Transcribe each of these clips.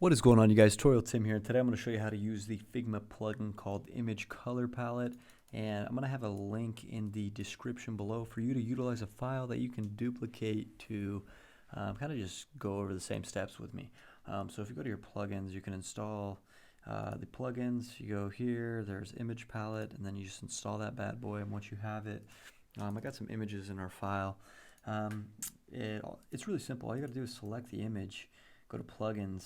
What is going on, you guys? Tutorial Tim here. Today I'm going to show you how to use the Figma plugin called Image Color Palette, and I'm going to have a link in the description below for you to utilize a file that you can duplicate to kind of just go over the same steps with me. So if you go to your plugins, you can install the plugins. You go here, there's Image Palette, and then you just install that bad boy. And once you have it, I got some images in our file. It's really simple. All you got to do is select the image, go to Plugins,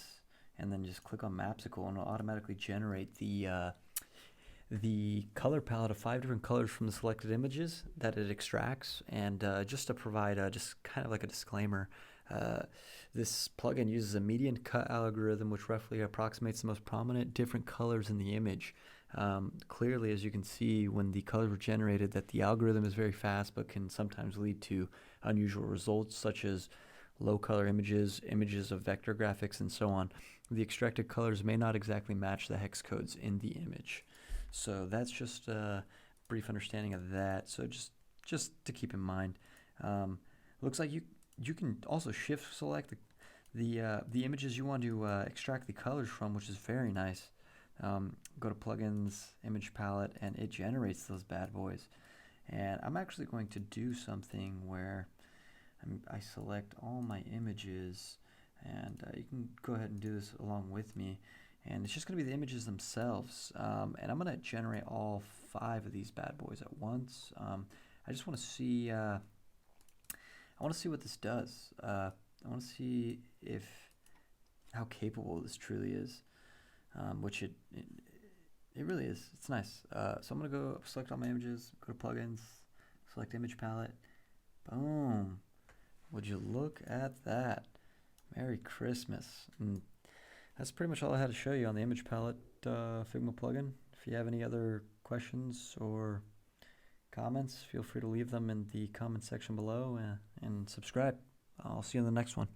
and then just click on Mapsicle, and it'll automatically generate the color palette of 5 different colors from the selected images that it extracts. And just to provide just kind of like a disclaimer, this plugin uses a median cut algorithm which roughly approximates the most prominent different colors in the image. Clearly, as you can see, when the colors were generated, that the algorithm is very fast but can sometimes lead to unusual results such as low color images, images of vector graphics, and so on. The extracted colors may not exactly match the hex codes in the image. So that's just a brief understanding of that. So just to keep in mind, looks like you can also shift select the images you want to extract the colors from, which is very nice. Go to Plugins, Image Palette, and it generates those bad boys. And I'm actually going to do something where I select all my images, and you can go ahead and do this along with me, and it's just going to be the images themselves, and I'm going to generate all 5 of these bad boys at once. I just want to see what this does. I want to see how capable this truly is, which it really is. It's nice. So I'm going to go select all my images, go to Plugins, select Image Palette, boom. Would you look at that? Merry Christmas. And that's pretty much all I had to show you on the Image Palette Figma plugin. If you have any other questions or comments, feel free to leave them in the comment section below, and subscribe. I'll see you in the next one.